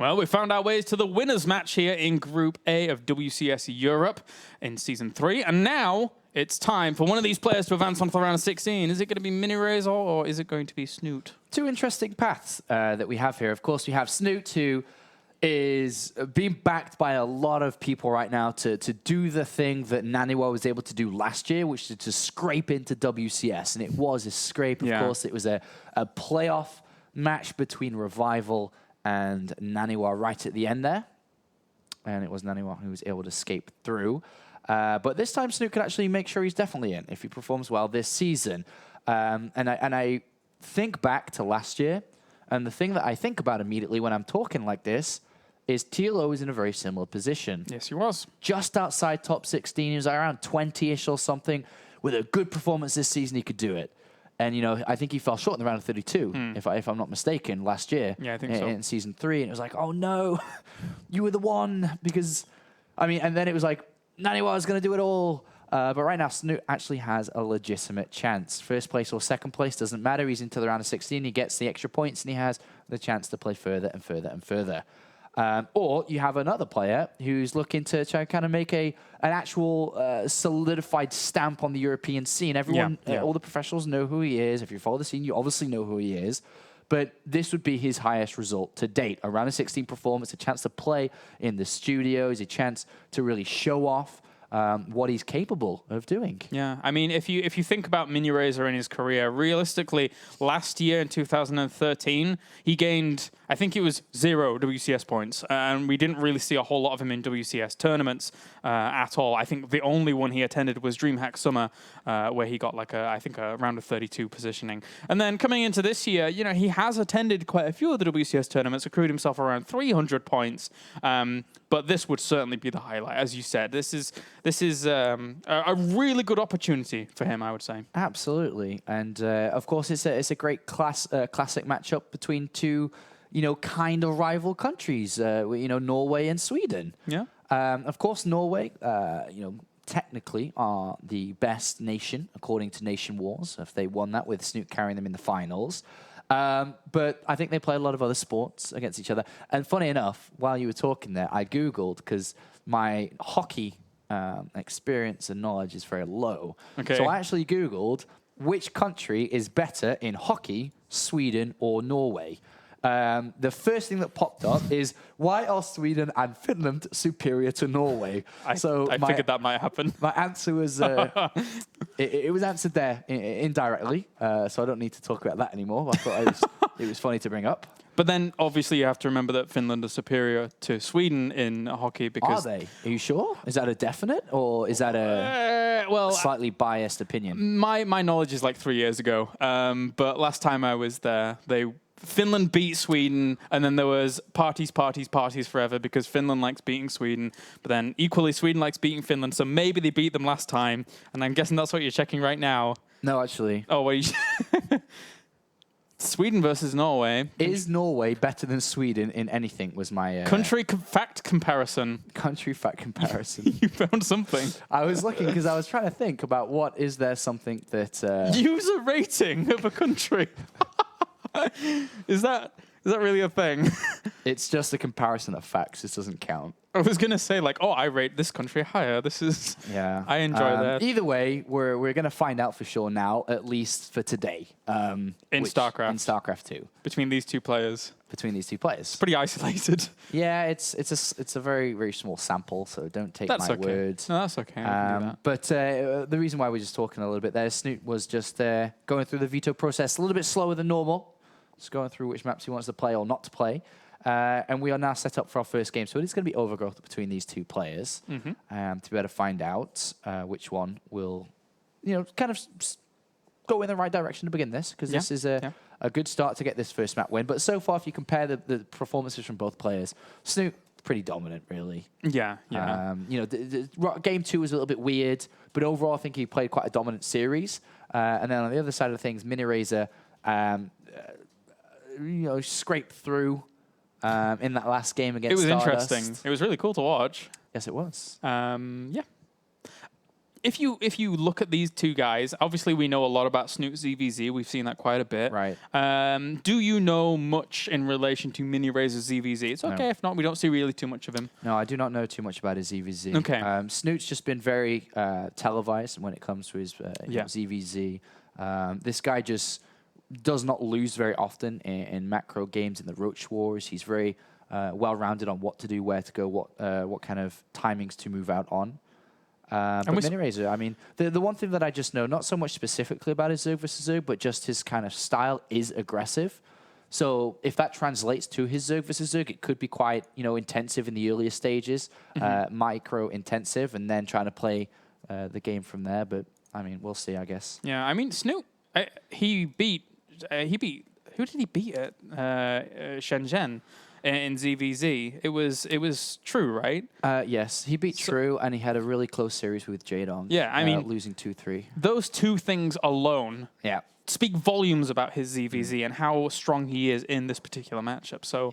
Well, we found our ways to the winners match here in Group A of WCS Europe in Season 3. And now it's time for one of these players to advance on to the round of 16. Is it going to be Miniraser or is it going to be Snute? Two interesting paths that we have here. Of course, we have Snute, who is being backed by a lot of people right now to do the thing that Naniwa was able to do last year, which is to scrape into WCS. And it was a scrape, of course. It was a playoff match between Revival and Naniwa right at the end there. And it was Naniwa who was able to escape through. But this time, Snute could actually make sure he's definitely in if he performs well this season. And I think back to last year, and the thing that I think about immediately when I'm talking like this is TLO is in a very similar position. Yes, he was. Just outside top 16. He was around 20-ish or something. With a good performance this season, he could do it. And, you know, I think he fell short in the round of 32, if I'm not mistaken, last year. Yeah, I think so. In Season 3. And it was like, oh, no, you were the one. Because, I mean, and then it was like, Naniwa is going to do it all. But right now, Snute actually has a legitimate chance. First place or second place, doesn't matter. He's into the round of 16. He gets the extra points, and he has the chance to play further and further and further. Or you have another player who's looking to try and kind of make an actual solidified stamp on the European scene. Everyone, all the professionals know who he is. If you follow the scene, you obviously know who he is. But this would be his highest result to date. A round of 16 performance, a chance to play in the studios, a chance to really show off what he's capable of doing. Yeah, I mean, if you think about Miniraser in his career, realistically, last year in 2013, he gained, I think it was 0 WCS points, and we didn't really see a whole lot of him in WCS tournaments at all. I think the only one he attended was DreamHack Summer, where he got like I think a round of 32 positioning. And then coming into this year, you know, he has attended quite a few of the WCS tournaments, accrued himself around 300 points. But this would certainly be the highlight, as you said. This is a really good opportunity for him, I would say. Absolutely, and of course, it's a great classic matchup between two, you know, kind of rival countries. You know, Norway and Sweden. Yeah. Of course, Norway, you know, technically are the best nation according to Nation Wars. If they won that, with Snute carrying them in the finals. But I think they play a lot of other sports against each other. And funny enough, while you were talking there, I Googled, because my hockey experience and knowledge is very low. Okay. So I actually Googled which country is better in hockey, Sweden or Norway. The first thing that popped up is, why are Sweden and Finland superior to Norway? I figured that might happen. My answer was, it was answered there indirectly, so I don't need to talk about that anymore. I thought it was funny to bring up. But then, obviously, you have to remember that Finland is superior to Sweden in hockey because... Are they? Are you sure? Is that a definite, or is that a slightly biased opinion? My knowledge is like 3 years ago. But last time I was there, Finland beat Sweden, and then there was parties forever because Finland likes beating Sweden. But then equally, Sweden likes beating Finland, so maybe they beat them last time. And I'm guessing that's what you're checking right now. No, actually. Oh, wait. Sweden versus Norway. Is Norway better than Sweden in anything, was my... Country fact comparison. Country fact comparison. You found something. I was looking because I was trying to think about what is there something that... User rating of a country. Is that really a thing? It's just a comparison of facts. This doesn't count. I was going to say, like, oh, I rate this country higher. This is... Yeah. I enjoy that. Either way, we're going to find out for sure now, at least for today. In StarCraft. In StarCraft 2. Between these two players. It's pretty isolated. Yeah, it's a very, very small sample, so don't take my words. No, that's okay. I can do that. But the reason why we're just talking a little bit there, Snute was just going through the veto process a little bit slower than normal. Just going through which maps he wants to play or not to play. And we are now set up for our first game. So it is going to be overgrowth between these two players to be able to find out which one will, you know, kind of go in the right direction to begin this, because this is a good start to get this first map win. But so far, if you compare the performances from both players, Snute, pretty dominant, really. Yeah. You know, the game 2 was a little bit weird, but overall, I think he played quite a dominant series. And then on the other side of things, Miniraser, you know, scraped through in that last game against Stardust. It was interesting. It was really cool to watch. Yes, it was. Yeah. if you look at these two guys, obviously we know a lot about Snute ZvZ. We've seen that quite a bit. Right. Do you know much in relation to Miniraser ZvZ? It's okay if not. We don't see really too much of him. No, I do not know too much about his ZvZ. Okay. Snute's just been very televised when it comes to his ZvZ. This guy just does not lose very often in macro games in the Roach Wars. He's very well-rounded on what to do, where to go, what kind of timings to move out on. But Miniraser, I mean, the one thing that I just know, not so much specifically about his ZvZ, but just his kind of style is aggressive. So if that translates to his ZvZ, it could be quite, intensive in the earlier stages, micro-intensive, and then trying to play the game from there. But, I mean, we'll see, I guess. Yeah, I mean, Snute, he beat, who did he beat at Shenzhen in ZvZ? It was True, right? Yes, he beat True, and he had a really close series with Jadong. Yeah, I mean, losing 2-3. Those two things alone speak volumes about his ZvZ and how strong he is in this particular matchup. So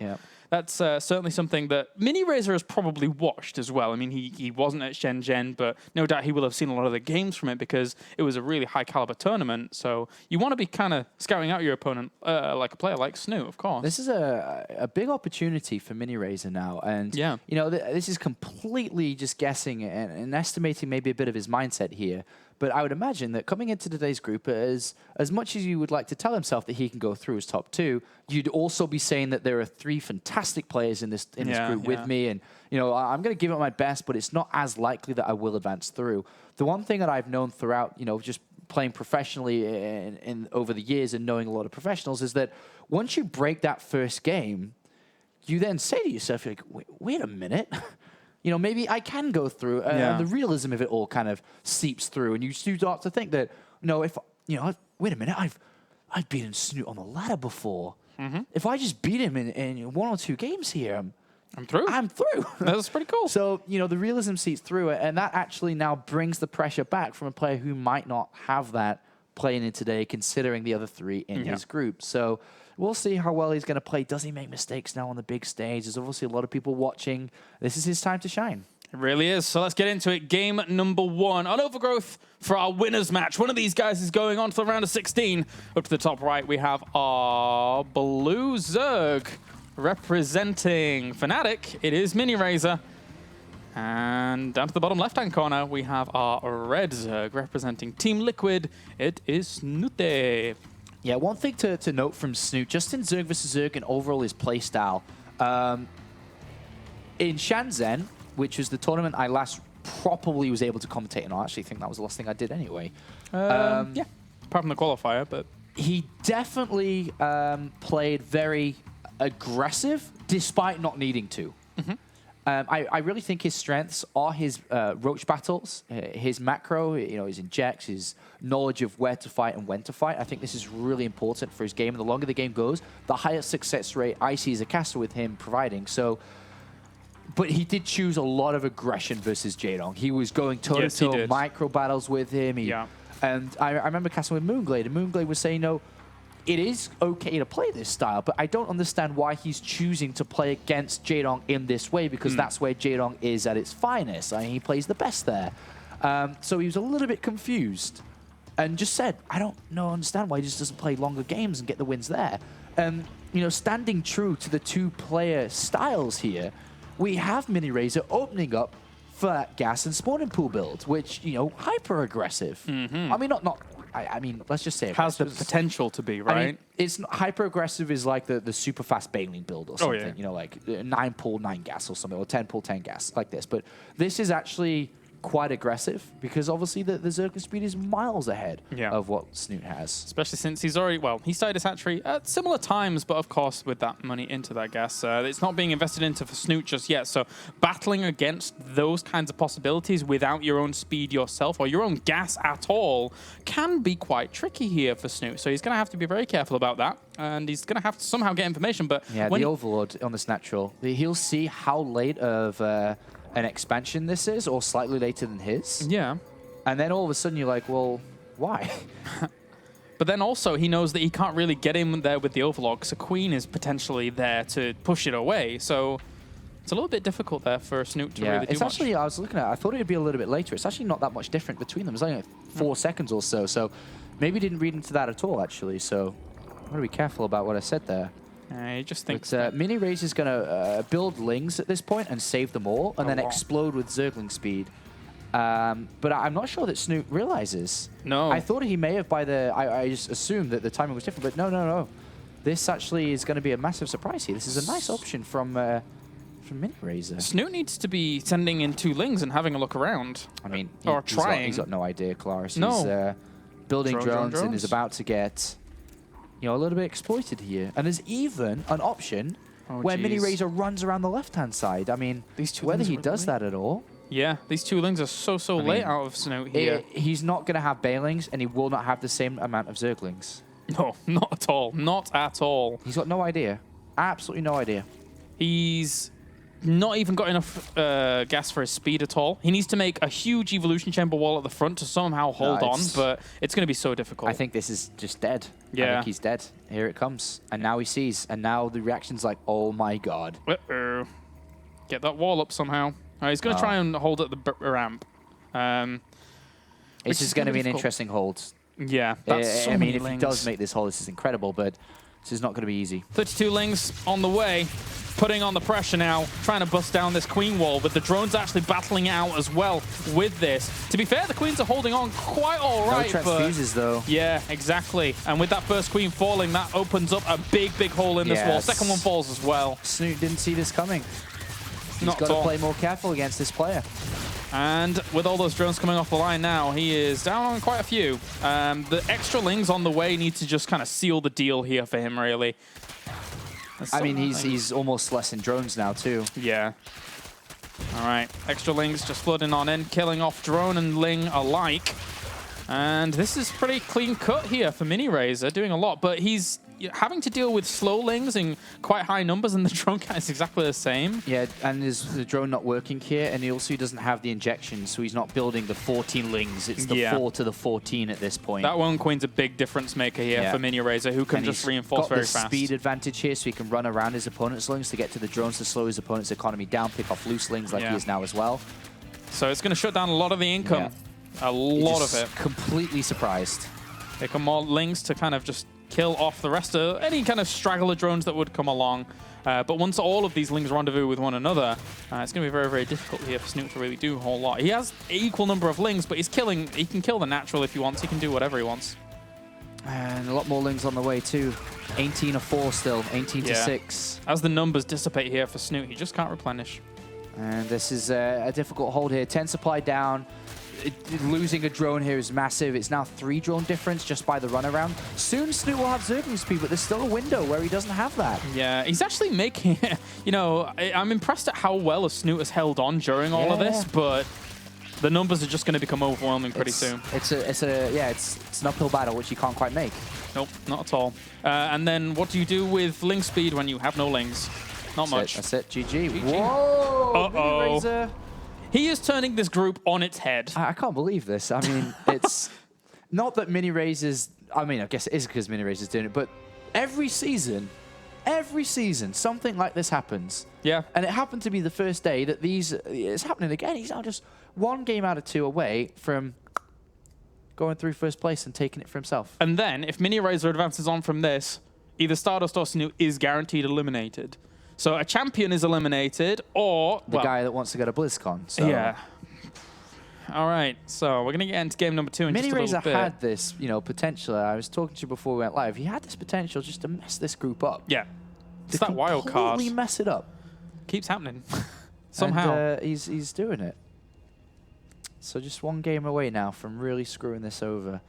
that's certainly something that Miniraser has probably watched as well. I mean, he wasn't at Shenzhen, but no doubt he will have seen a lot of the games from it because it was a really high-caliber tournament. So you want to be kind of scouting out your opponent like a player like Snute, of course. This is a big opportunity for Miniraser now. And, this is completely just guessing and estimating maybe a bit of his mindset here. But I would imagine that coming into today's group, as much as you would like to tell himself that he can go through as top 2, you'd also be saying that there are 3 fantastic players in this group with me, and I'm going to give it my best, but it's not as likely that I will advance through. The one thing that I've known throughout, just playing professionally in over the years and knowing a lot of professionals is that once you break that first game, you then say to yourself, you're like, wait a minute. Maybe I can go through. The realism of it all kind of seeps through, and you start to think that, wait a minute, I've beaten Snute on the ladder before. If I just beat him in 1 or 2 games here, I'm through. I'm through. That's pretty cool. So, the realism seeps through it, and that actually now brings the pressure back from a player who might not have that playing in today, considering the other 3 in his group. So we'll see how well he's going to play. Does he make mistakes now on the big stage? There's obviously a lot of people watching. This is his time to shine. It really is. So let's get into it. Game number 1 on Overgrowth for our winners match. One of these guys is going on to the round of 16. Up to the top right, we have our blue Zerg representing Fnatic. It is Miniraser. And down to the bottom left-hand corner, we have our red Zerg representing Team Liquid. It is Snute. Yeah, one thing to note from Snute, just in ZvZ and overall his playstyle, in Shenzhen, which was the tournament I last properly was able to commentate on, I actually think that was the last thing I did anyway. Yeah, apart from the qualifier, but... He definitely played very aggressive, despite not needing to. I really think his strengths are his roach battles, his macro, his injects, his knowledge of where to fight and when to fight. I think this is really important for his game. And the longer the game goes, the higher success rate I see as a caster with him providing. So, but he did choose a lot of aggression versus Jadong. He was going toe-to-toe micro battles with him. And I remember casting with Moonglade, and Moonglade was saying, it is okay to play this style, but I don't understand why he's choosing to play against Jadong in this way, because that's where Jadong is at its finest. I mean, he plays the best there. So he was a little bit confused and just said, I don't understand why he just doesn't play longer games and get the wins there. Standing true to the 2-player styles here, we have Miniraser opening up for that gas and spawning pool build, which, hyper aggressive. I mean, I mean, let's just say it has the potential to be, right? I mean, it's hyper aggressive is like the super fast Baneling build or something, like 9 pull 9 gas or something, or 10 pull 10 gas like this. But this is actually quite aggressive because obviously the Zerg's speed is miles ahead of what Snute has. Especially since he's already, he started his hatchery at similar times, but of course with that money into that gas, it's not being invested into for Snute just yet. So battling against those kinds of possibilities without your own speed yourself or your own gas at all can be quite tricky here for Snute. So he's going to have to be very careful about that. And he's going to have to somehow get information. But the Overlord on this natural, he'll see how late of an expansion this is, or slightly later than his. Yeah. And then all of a sudden you're like, well, why? But then also he knows that he can't really get in there with the Overlord, so Queen is potentially there to push it away. So It's a little bit difficult there for Snute to really do it's actually, much. I was looking at it, I thought it'd be a little bit later. It's actually not that much different between them. It's only like 4 seconds or so. So maybe didn't read into that at all, actually. So I'm going to be careful about what I said there. I just think Miniraser is going to build Lings at this point and save them all, and then explode with Zergling speed. But I'm not sure that Snute realizes. No. I thought he may have by the... I just assumed that the timing was different, but no. This actually is going to be a massive surprise here. This is a nice option from Miniraser. Snute needs to be sending in 2 Lings and having a look around. I mean, or trying. He's got no idea, Claris. No. He's building drones and drones. is about to get, a little bit exploited here. And there's even an option where Miniraser runs around the left-hand side. I mean, These 2 whether Lings he are does that at all... Yeah, these 2 Lings are so late out of Snute here. He's not going to have Bailings, and he will not have the same amount of Zerglings. No, not at all. Not at all. He's got no idea. Absolutely no idea. He's not even got enough gas for his speed at all. He needs to make a huge evolution chamber wall at the front to somehow hold on, but it's going to be so difficult. I think this is just dead. Yeah. I think he's dead. Here it comes. And now he sees. And now the reaction's like, oh my god. Uh-oh. Get that wall up somehow. He's going to try and hold at the ramp. This is going to be an interesting hold. Yeah, that's so many if Lings. he does make this hold, this is incredible, but this is not going to be easy. 32 Lings on the way, putting on the pressure now, trying to bust down this Queen wall, but the drones actually battling it out as well with this. To be fair, the Queens are holding on quite all right. No transfuses, though. Yeah, exactly. And with that first Queen falling, that opens up a big hole in this wall. Second one falls as well. Snute didn't see this coming. He's Not got at to all. play more careful against this player. And with all those drones coming off the line now, he is down on quite a few. The extra Lings on the way need to just kind of seal the deal here for him, really. I mean, he's almost less in drones now, too. Yeah. All right, extra Lings just flooding on in, killing off drone and Ling alike. And this is pretty clean cut here for Miniraser, doing a lot, but he's having to deal with slow Lings in quite high numbers, and the drone count is exactly the same. Yeah, and there's the drone not working here, and he also doesn't have the injection, so he's not building the 14 Lings. It's the 4 to the 14 at this point. That one Queen's a big difference maker here for Miniraser, who can just reinforce very fast. He's got the speed advantage here, so he can run around his opponent's Lings to get to the drones to slow his opponent's economy down, pick off loose Lings like he is now as well. So it's going to shut down a lot of the income. A lot of it. Completely surprised. Take more Lings to kind of just kill off the rest of any kind of straggler drones that would come along. But once all of these Lings rendezvous with one another, it's going to be very, very difficult here for Snute to really do a whole lot. He has an equal number of Lings, but he can kill the natural if he wants. He can do whatever he wants. And a lot more Lings on the way, too. 18 to 4 still, 18 to 6. As the numbers dissipate here for Snute, he just can't replenish. And this is a difficult hold here. 10 supply down. Losing a drone here is massive. It's now 3 drone difference just by the runaround. Soon Snute will have Zergling speed, but there's still a window where he doesn't have that. Yeah, he's actually making, I'm impressed at how well Snute has held on during all of this, but the numbers are just going to become overwhelming pretty soon. It's an uphill battle, which you can't quite make. Nope, not at all. And then what do you do with Ling speed when you have no Lings? Not much. That's it. GG. Whoa! Miniraser. He is turning this group on its head. I can't believe this. I mean, it's not that Miniraser's... I mean, I guess it is because Miniraser's doing it, but every season, something like this happens. Yeah. And it happened to be the first day that it's happening again. He's now just 1 game out of 2 away from going through first place and taking it for himself. And then, if Miniraser advances on from this, either Stardust or Snute is guaranteed eliminated. So a champion is eliminated, or... The guy that wants to go to BlizzCon. So. Yeah. All right, so we're going to get into game number 2 in just a little bit. Miniraser had this, potential. I was talking to you before we went live. He had this potential just to mess this group up. Yeah. It's that wild card. Completely mess it up. Keeps happening. Somehow. And, he's doing it. So just 1 game away now from really screwing this over.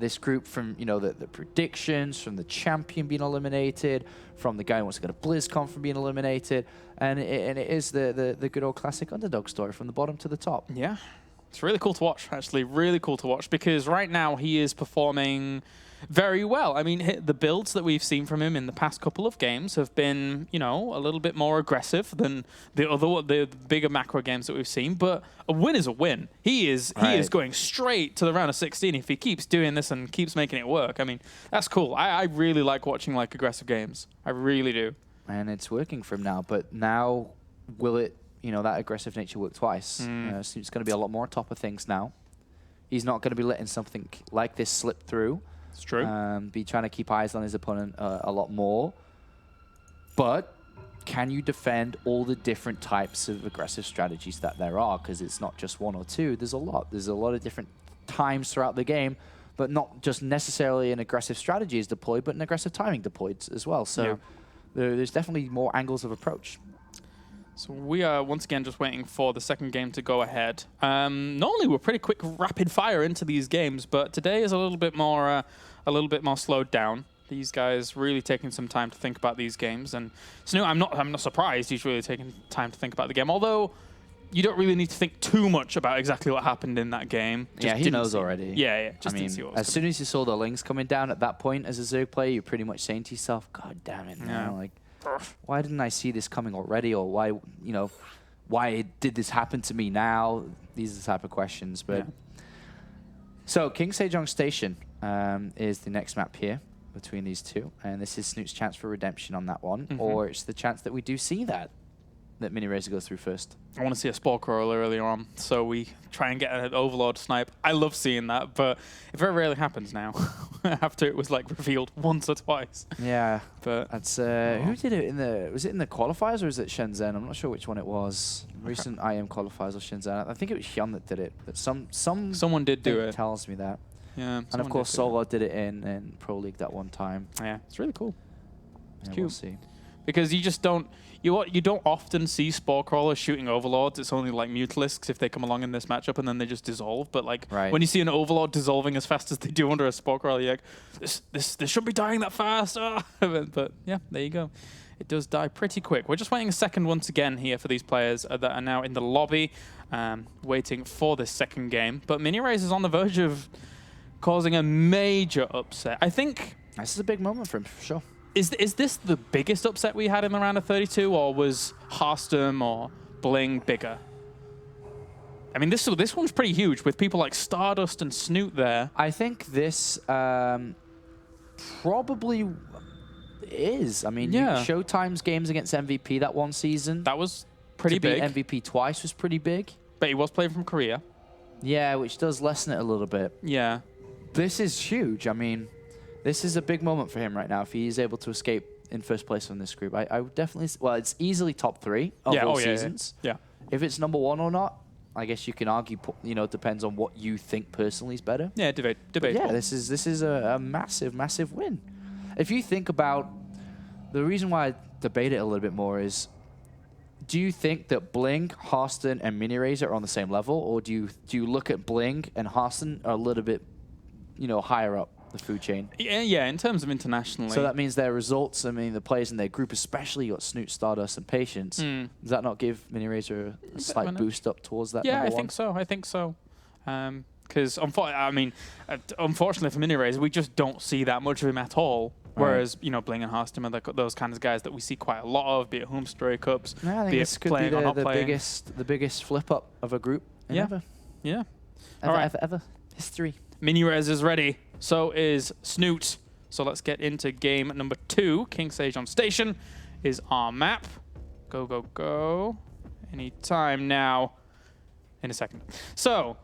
This group from, the predictions, from the champion being eliminated, from the guy who wants to go to BlizzCon from being eliminated, and it is the good old classic underdog story from the bottom to the top. Yeah. It's really cool to watch, actually. Really cool to watch, because right now he is performing very well. I mean, the builds that we've seen from him in the past couple of games have been, a little bit more aggressive than the bigger macro games that we've seen. But a win is a win. He is going straight to the round of 16 if he keeps doing this and keeps making it work. I mean, that's cool. I really like watching aggressive games. I really do. And it's working for him now. But now will it, that aggressive nature work twice? Snoot's going to be a lot more on top of things now. He's not going to be letting something like this slip through. It's true. Be trying to keep eyes on his opponent a lot more. But can you defend all the different types of aggressive strategies that there are? Because it's not just one or two. There's a lot. There's a lot of different times throughout the game, but not just necessarily an aggressive strategy is deployed, but an aggressive timing deployed as well. So there's definitely more angles of approach. So we are once again just waiting for the second game to go ahead. Normally we're pretty quick, rapid fire into these games, but today is a little bit more slowed down. These guys really taking some time to think about these games, and Snute, I'm not surprised he's really taking time to think about the game. Although you don't really need to think too much about exactly what happened in that game. Just he knows already. Yeah. Just didn't see what was as soon as you saw the links coming down at that point as a Zerg player, you're pretty much saying to yourself, "God damn it, man! Like, why didn't I see this coming already? Or why did this happen to me now?" These are the type of questions. But so King Sejong Station is the next map here between these two, and this is Snoot's chance for redemption on that one, or it's the chance that we do see that Miniraser goes through first. I want to see a Spore Crawler earlier on, so we try and get an Overlord snipe. I love seeing that, but it very rarely happens now. After it was like revealed once or twice. Yeah, but that's who did it was it in the qualifiers or is it Shenzhen? I'm not sure which one it was. Recent IM qualifiers or Shenzhen. I think it was Hyun that did it, but someone did do it. Tells me that. Yeah, and of course Solo did it in Pro League that one time. Yeah, it's really cool. It's cute. We'll see. Because you just don't often see Spore Crawlers shooting Overlords. It's only like Mutalisks if they come along in this matchup and then they just dissolve. But like when you see an Overlord dissolving as fast as they do under a Spore Crawler, you're like, this shouldn't be dying that fast. But yeah, there you go. It does die pretty quick. We're just waiting a second once again here for these players that are now in the lobby, waiting for this second game. But Miniraser is on the verge of causing a major upset. I think this is a big moment for him, for sure. Is this the biggest upset we had in the round of 32, or was Harstem or Bling bigger? I mean, this one's pretty huge with people like Stardust and Snute there. I think this probably is. I mean, Showtime's games against MVP that one season. That was pretty big. MVP twice was pretty big. But he was playing from Korea. Yeah, which does lessen it a little bit. Yeah. This is huge. I mean, this is a big moment for him right now if he is able to escape in first place from this group. I would definitely... Well, it's easily top 3 of all seasons. Yeah. If it's number 1 or not, I guess you can argue, it depends on what you think personally is better. Yeah, debate. Yeah, this is a massive, massive win. If you think about... The reason why I debate it a little bit more is, do you think that Bling, Harston, and Miniraser are on the same level, or do you look at Bling and Harston are a little bit, higher up the food chain? Yeah, in terms of internationally. So that means their results, the players in their group, especially you got Snute, Stardust, and Patience, does that not give Miniraser a slight boost up towards that Yeah, number I think so. Because, unfortunately for Miniraser, we just don't see that much of him at all. Whereas, Bling and Harstem are those kinds of guys that we see quite a lot of, be it home story cups, I think be this it could playing be or not playing. the biggest flip up of a group ever. Yeah. Ever. History. Miniraser is ready. So is Snute. So let's get into game number 2. King Sejong Station is our map. Go, go, go. Any time now. In a second. So,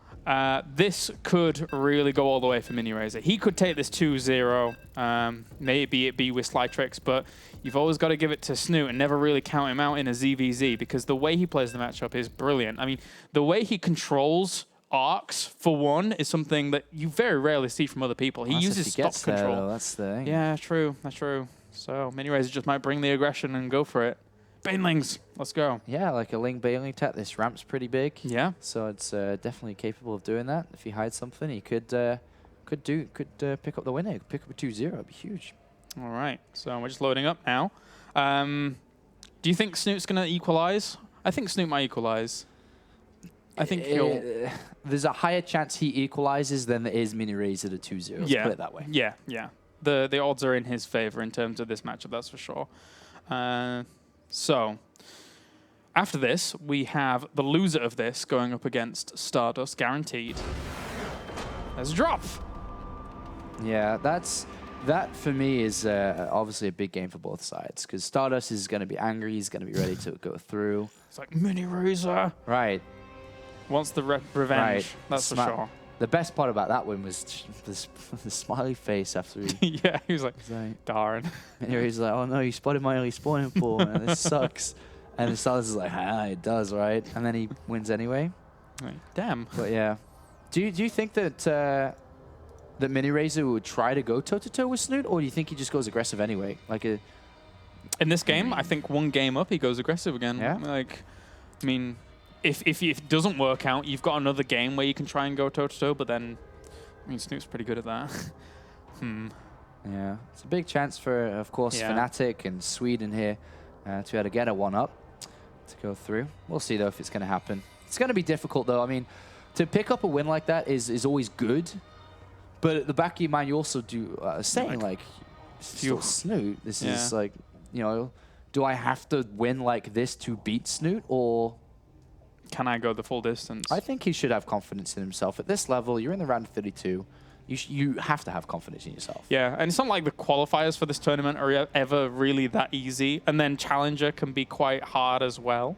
this could really go all the way for Miniraser. He could take this 2-0. Maybe it be with Sly Tricks, but you've always got to give it to Snute and never really count him out in a ZvZ, because the way he plays the matchup is brilliant. I mean, the way he controls arcs, for one, is something that you very rarely see from other people. He uses stop control. Though, that's the thing. Yeah, true. That's true. So Miniraser just might bring the aggression and go for it. Banelings, let's go. Yeah, like a Ling Baneling tech. This ramp's pretty big. Yeah. So it's definitely capable of doing that. If he hides something, he could pick up the winner. Pick up a 2-0. It'd be huge. All right. So we're just loading up now. Do you think Snoot's going to equalize? I think Snute might equalize. I think he'll... There's a higher chance he equalizes than there is Miniraser to 2-0. Let's put it that way. Yeah. The odds are in his favor in terms of this matchup, that's for sure. So, after this, we have the loser of this going up against Stardust, guaranteed. There's a drop. Yeah, that's That, for me, is obviously a big game for both sides, because Stardust is going to be angry. He's going to be ready to go through. It's like, Miniraser Right. wants the revenge. Right. That's for sure. The best part about that win was the smiley face after he... Yeah, he was like, darn. And he's like, oh, no, you spotted my early spawning pool, and this sucks. And the Stardust is like, it does, right? And then he wins anyway. Right. Damn. But, yeah. Do you think that... that Miniraser would try to go toe-to-toe with Snute, or do you think he just goes aggressive anyway? In this game, I think one game up, he goes aggressive again. Yeah? Like, I mean, if it doesn't work out, you've got another game where you can try and go toe-to-toe, but then, I mean, Snoop's pretty good at that. Yeah. It's a big chance for, of course, Fnatic and Sweden here to be able to get a one-up to go through. We'll see, though, if it's going to happen. It's going to be difficult, though. I mean, to pick up a win like that is always good. But at the back of your mind, you also do saying, like, still Snute. This is like, you know, do I have to win like this to beat Snute, or can I go the full distance? I think he should have confidence in himself. At this level, you're in the round of 32. You have to have confidence in yourself. Yeah, and it's not like the qualifiers for this tournament are ever really that easy. And then Challenger can be quite hard as well.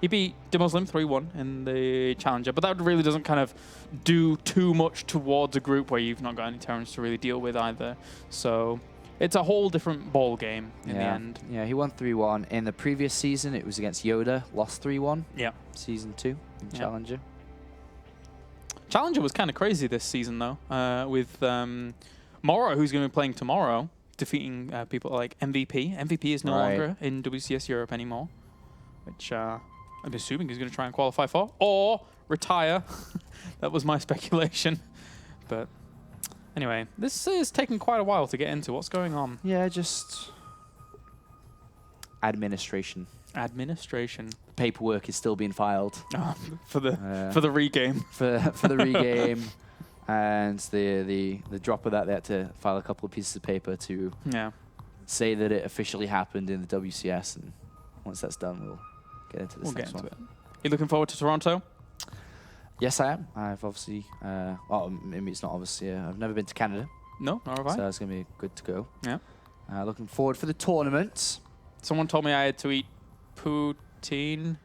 He beat Demuslim 3-1 in the Challenger, but that really doesn't kind of do too much towards a group where you've not got any Terrans to really deal with either. So it's a whole different ball game in the end. Yeah, he won 3-1. In the previous season, it was against Yoda, lost 3-1. Yeah. Season 2 in Challenger. Challenger was kind of crazy this season, though, with Moro, who's going to be playing tomorrow, defeating people like MVP. MVP is no longer in WCS Europe anymore, which I'm assuming he's going to try and qualify for, or retire. That was my speculation. But anyway, this is taking quite a while to get into. What's going on? Yeah, just administration. Administration. Paperwork is still being filed for the regame. For the regame, and the drop of that, they had to file a couple of pieces of paper to say that it officially happened in the WCS, and once that's done, we'll get into this next one. You looking forward to Toronto? Yes, I am. I've obviously, maybe it's not obviously. I've never been to Canada. No, nor have I. So it's gonna be good to go. Yeah. Looking forward for the tournament. Someone told me I had to eat poutine.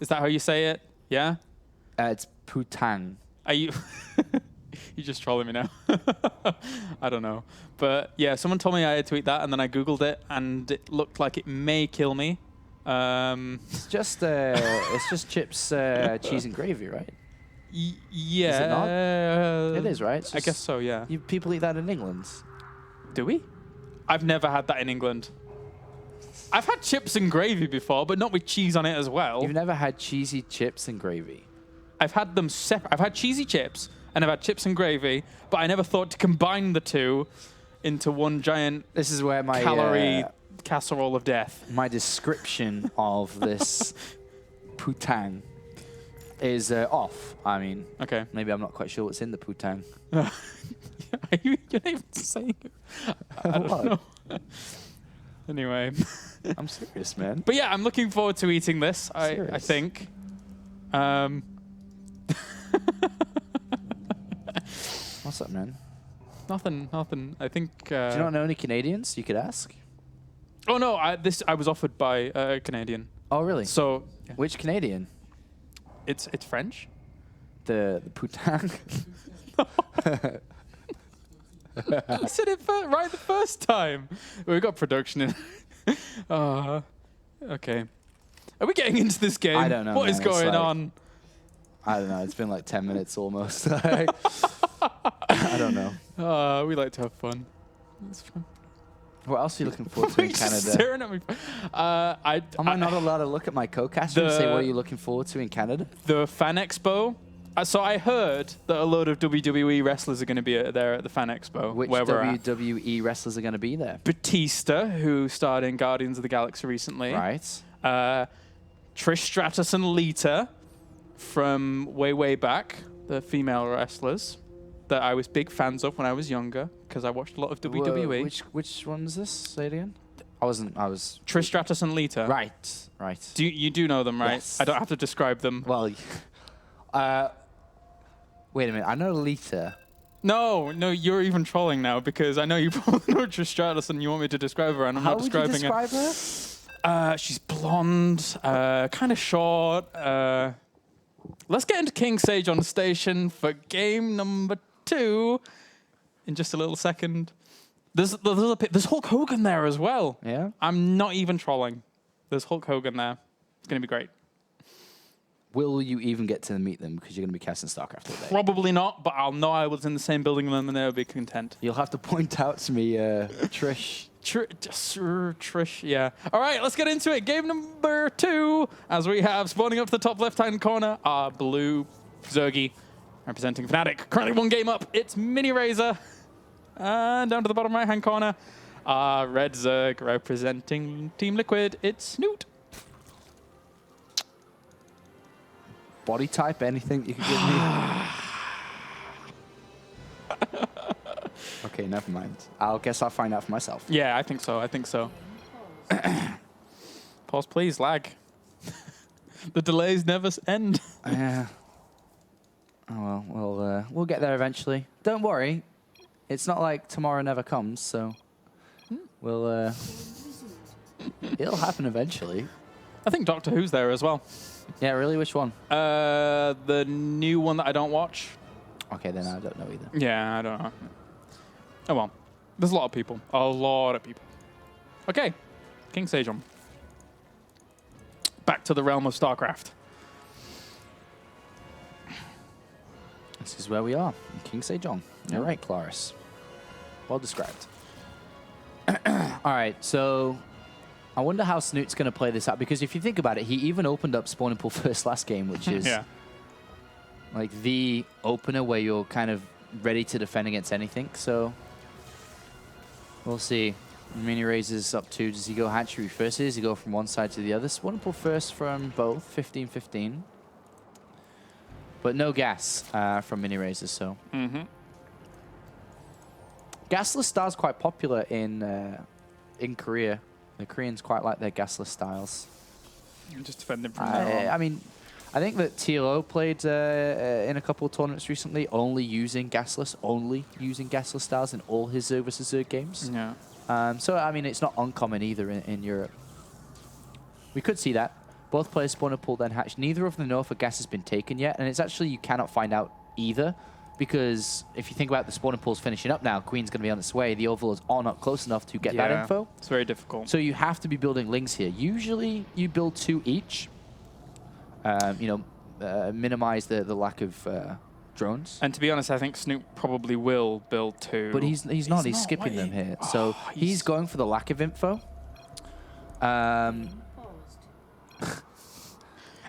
Is that how you say it? Yeah? It's poutang. Are you... You're just trolling me now. I don't know. But yeah, someone told me I had to eat that, and then I Googled it, and it looked like it may kill me. It's just chips, cheese, and gravy, right? Yeah. Is it not? It is, right? I guess so, yeah. People eat that in England. Do we? I've never had that in England. I've had chips and gravy before, but not with cheese on it as well. You've never had cheesy chips and gravy? I've had them separate. I've had cheesy chips, and I've had chips and gravy, but I never thought to combine the two into one giant this is where my calorie casserole of death. My description of this poutang is off. I mean, okay, maybe I'm not quite sure what's in the poutang. You're not even saying it. I don't know. Anyway. I'm serious, man. But yeah, I'm looking forward to eating this, I think. What's up, man? Nothing. I think... Do you not know any Canadians you could ask? Oh, no. I was offered by a Canadian. Oh, really? So... Yeah. Which Canadian? It's French. The poutang? I said it right the first time. We got production in. Okay. Are we getting into this game? I don't know. What is going on? I don't know. It's been like 10 minutes almost. I don't know. We like to have fun. It's fun. What else are you looking forward to in Canada? Staring at me. Am I not allowed to look at my co-caster and say what are you looking forward to in Canada? The Fan Expo. So I heard that a load of WWE wrestlers are going to be there at the Fan Expo. Which WWE wrestlers are going to be there? Batista, who starred in Guardians of the Galaxy recently. Right. Trish Stratus and Lita from way back, the female wrestlers that I was big fans of when I was younger because I watched a lot of WWE. Which one is this? Say it again. I was Trish Stratus and Lita. Right. You do know them, right? Yes. I don't have to describe them. Well, wait a minute. I know Lita. No, you're even trolling now because I know you probably know Trish Stratus and you want me to describe her, and I'm How not would you describing describe her? her. She's blonde, kind of short. Let's get into King Sage on the station for game number 2 in just a little second. There's Hulk Hogan there as well. Yeah. I'm not even trolling. There's Hulk Hogan there. It's going to be great. Will you even get to meet them because you're going to be casting StarCraft all day? Probably not, but I'll know I was in the same building with them and they'll be content. You'll have to point out to me, Trish. Trish, yeah. All right, let's get into it. Game number 2, as we have spawning up to the top left-hand corner, our blue Zergy, representing Fnatic. Currently 1 game up. It's Miniraser. And down to the bottom right-hand corner, our red Zerg, representing Team Liquid. It's Snute. Body type, anything you could give me? Okay, never mind. Guess I'll find out for myself. Yeah, I think so. Pause, please, lag. The delays never end. Yeah. Oh, well, we'll get there eventually. Don't worry. It's not like tomorrow never comes, so we'll... it'll happen eventually. I think Doctor Who's there as well. Yeah, really? Which one? The new one that I don't watch. Okay, then I don't know either. Yeah, I don't know. Oh well. There's a lot of people. A lot of people. Okay. King Sage on. Back to the realm of StarCraft. This is where we are. King Sage on. You're right, Claris. Well described. All right, so I wonder how Snute's going to play this out, because if you think about it, he even opened up Spawning Pool first last game, which is like the opener where you're kind of ready to defend against anything. So we'll see. Miniraser's up 2. Does he go hatchery first? Does he go from one side to the other? Spawning Pool first from both, 15-15. But no gas from Miniraser, so. Gasless styles quite popular in Korea. The Koreans quite like their gasless styles. Just defending from there on. I mean, I think that TLO played in a couple of tournaments recently, only using gasless styles in all his Zerg vs. Zerg games. Yeah. So, I mean, it's not uncommon either in Europe. We could see that. Both players spawn a pool, then hatch. Neither of them know if a gas has been taken yet, and it's actually, you cannot find out either, because if you think about the spawning pools finishing up now, Queen's going to be on its way. The Overlords are not close enough to get that info. It's very difficult. So you have to be building lings here. Usually you build 2 each. Minimize the lack of drones. And to be honest, I think Snute probably will build 2. But he's not. He's skipping them here. So he's going for the lack of info.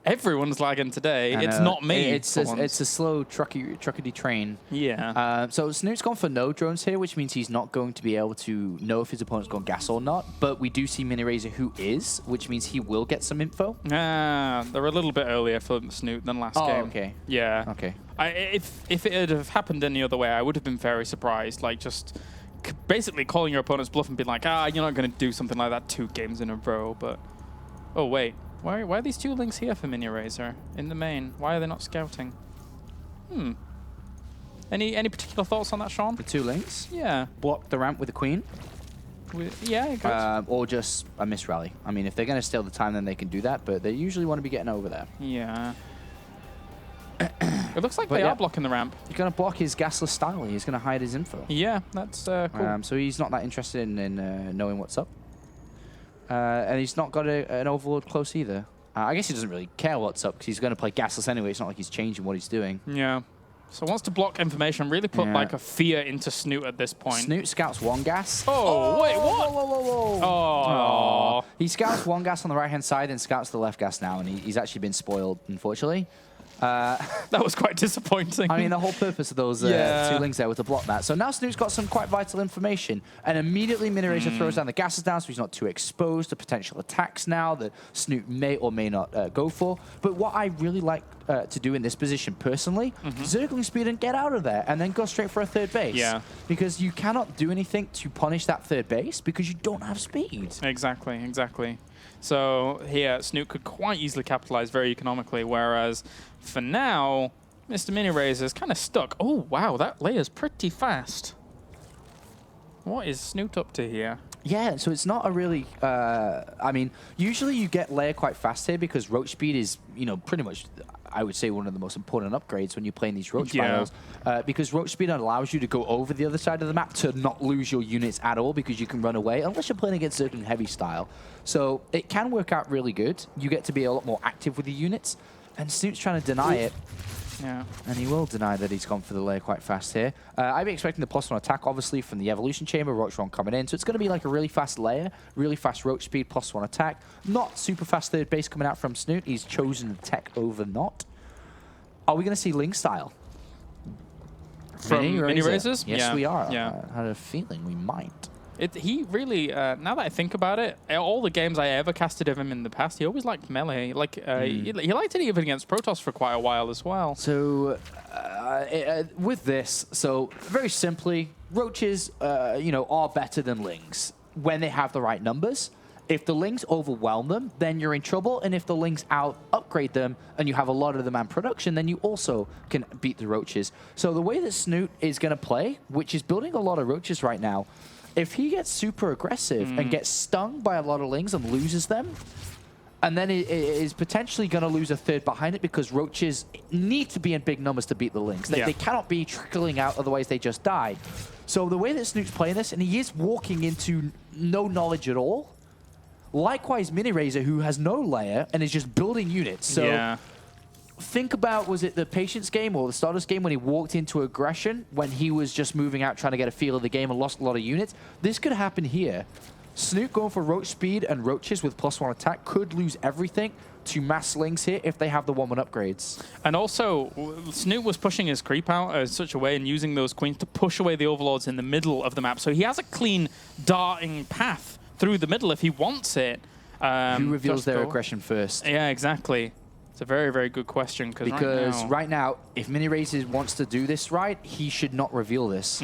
Everyone's lagging today. It's not me. It's a slow truckety train. Yeah. So Snute's gone for no drones here, which means he's not going to be able to know if his opponent's gone gas or not. But we do see Miniraser who is, which means he will get some info. They're a little bit earlier for Snute than last game. Okay. Yeah. Okay. If it had have happened any other way, I would have been very surprised. Like, just basically calling your opponent's bluff and being like, you're not going to do something like that 2 games in a row. But, oh, wait. Why are these 2 links here for Miniraser in the main? Why are they not scouting? Any particular thoughts on that, Sean? The 2 links? Yeah. Block the ramp with the Queen. Yeah, it goes. Or just a miss rally. I mean, if they're going to steal the time, then they can do that, but they usually want to be getting over there. Yeah. It looks like they are blocking the ramp. He's going to block his gasless style. He's going to hide his info. Yeah, that's cool. So he's not that interested in knowing what's up. And he's not got an Overlord close either. I guess he doesn't really care what's up because he's going to play gasless anyway. It's not like he's changing what he's doing. Yeah. So wants to block information, really put like a fear into Snute at this point. Snute scouts 1 gas. Oh, wait, what? Whoa. Oh. He scouts 1 gas on the right-hand side and scouts the left gas now, and he's actually been spoiled, unfortunately. That was quite disappointing. I mean, the whole purpose of those 2 links there was to block that. So now Snute's got some quite vital information, and immediately Miniraser throws down the gases down, so he's not too exposed to potential attacks now that Snute may or may not go for. But what I really like to do in this position personally, Zergling speed and get out of there, and then go straight for a 3rd base. Yeah. Because you cannot do anything to punish that 3rd base because you don't have speed. Exactly. So here, Snute could quite easily capitalize very economically, whereas for now, Mr. Miniraser is kind of stuck. Oh, wow, that layer's pretty fast. What is Snute up to here? Yeah, so it's not a really... I mean, usually you get layer quite fast here because roach speed is, you know, pretty much, I would say, one of the most important upgrades when you're playing these roach battles. Because roach speed allows you to go over the other side of the map to not lose your units at all because you can run away, unless you're playing against certain heavy style. So it can work out really good. You get to be a lot more active with the units, and Snoot's trying to deny it. Yeah. And he will deny that he's gone for the layer quite fast here. I'd be expecting the +1 attack, obviously, from the Evolution Chamber, Roach coming in. So it's going to be like a really fast layer, really fast roach speed, +1 attack. Not super fast third base coming out from Snute. He's chosen tech over not. Are we going to see Ling style? From Minirasers? Yes, we are. Yeah. I had a feeling we might. He really, now that I think about it, all the games I ever casted of him in the past, he always liked melee. Like he liked it even against Protoss for quite a while as well. So with this, so very simply, roaches, you know, are better than lings when they have the right numbers. If the lings overwhelm them, then you're in trouble. And if the lings upgrade them and you have a lot of them in production, then you also can beat the roaches. So the way that Snute is going to play, which is building a lot of roaches right now, if he gets super aggressive and gets stung by a lot of lings and loses them, and then it is potentially going to lose a third behind it because roaches need to be in big numbers to beat the lings. They cannot be trickling out, otherwise they just die. So the way that Snoot's playing this, and he is walking into no knowledge at all. Likewise, Miniraser, who has no layer and is just building units. So think about, was it the Patience game or the Stardust game when he walked into aggression when he was just moving out trying to get a feel of the game and lost a lot of units? This could happen here. Snute going for roach speed and roaches with +1 attack could lose everything to mass lings here if they have the 1-1 upgrades. And also, Snute was pushing his creep out in such a way and using those queens to push away the overlords in the middle of the map. So he has a clean darting path through the middle if he wants it. Who reveals their aggression first? Yeah, exactly. It's a very, very good question. Because right now, if Miniraser wants to do this right, he should not reveal this.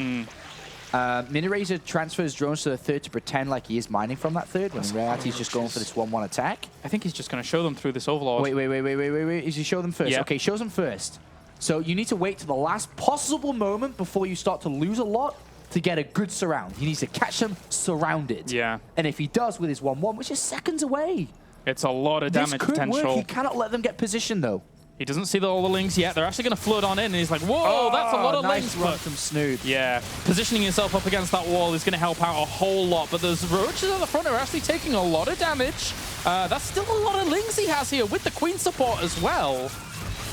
Miniraser transfers drones to the third to pretend like he is mining from that third, when in reality he's just going for this 1-1 attack. I think he's just going to show them through this overlord. Wait. Is he show them first? Yeah. Okay, shows them first. So you need to wait to the last possible moment before you start to lose a lot to get a good surround. He needs to catch them surrounded. Yeah. And if he does with his 1-1, which is seconds away, it's a lot of damage potential. Work. He cannot let them get positioned, though. He doesn't see all the lings yet. They're actually going to flood on in, and he's like, whoa, that's a lot of nice lings. Run from Snute. Yeah, positioning himself up against that wall is going to help out a whole lot, but those roaches at the front are actually taking a lot of damage. That's still a lot of lings he has here with the queen support as well.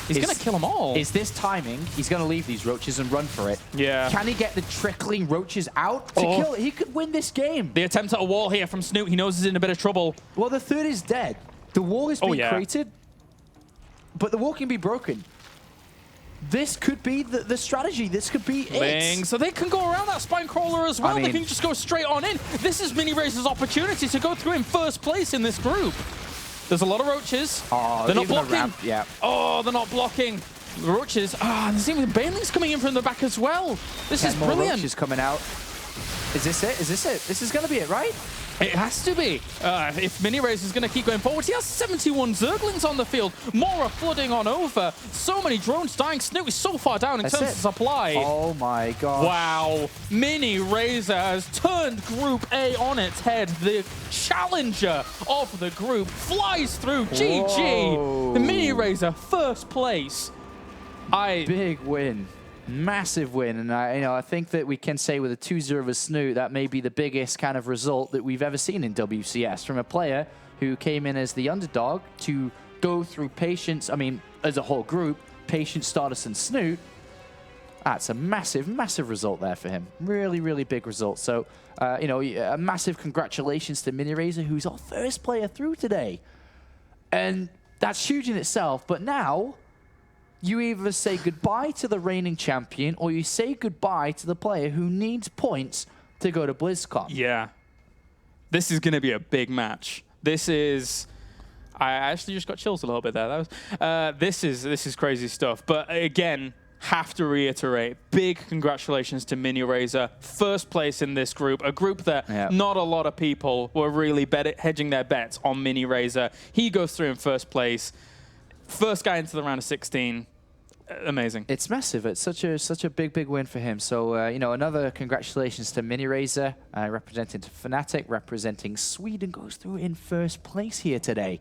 He's going to kill them all. Is this timing? He's going to leave these roaches and run for it. Yeah. Can he get the trickling roaches out to kill it? He could win this game. The attempt at a wall here from Snute. He knows he's in a bit of trouble. Well, the third is dead. The wall is being created, but the wall can be broken. This could be the strategy. This could be it. So they can go around that spine crawler as well. I mean, they can just go straight on in. This is Miniraser's opportunity to go through in first place in this group. There's a lot of roaches. Oh, they're not blocking. Yeah. Oh, they're not blocking. The roaches. There's even banelings coming in from the back as well. This is brilliant. Roaches coming out. Is this it? Is this it? This is going to be it, right? It has to be. If Miniraser is going to keep going forward, he has 71 Zerglings on the field. More are flooding on over. So many drones dying. Snute is so far down in terms of supply. Oh my god. Wow. Miniraser has turned Group A on its head. The challenger of the group flies through. GG. The Miniraser, first place. Big win. Massive win, and I think that we can say with a 2-0 of Snute, that may be the biggest kind of result that we've ever seen in WCS from a player who came in as the underdog to go through Patience. I mean, as a whole group, Patience, Stardust, and Snute. That's a massive, massive result there for him. Really, really big result. So, you know, a massive congratulations to Miniraser, who's our first player through today, and that's huge in itself. But now, you either say goodbye to the reigning champion or you say goodbye to the player who needs points to go to BlizzCon. Yeah. This is going to be a big match. This is... I actually just got chills a little bit there. That was, this is crazy stuff. But again, have to reiterate, big congratulations to Miniraser. First place in this group, a group that not a lot of people were really hedging their bets on Miniraser. He goes through in first place. First guy into the round of 16. Amazing. It's massive. It's such a big win for him. So, you know, another congratulations to Miniraser, representing Fnatic, representing Sweden, goes through in first place here today.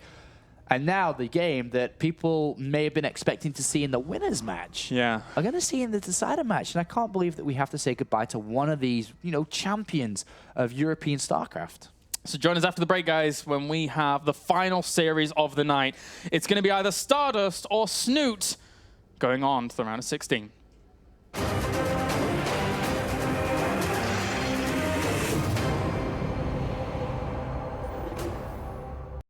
And now the game that people may have been expecting to see in the winners match are going to see in the decider match. And I can't believe that we have to say goodbye to one of these, you know, champions of European StarCraft. So join us after the break, guys, when we have the final series of the night. It's going to be either Stardust or Snute going on to the round of 16.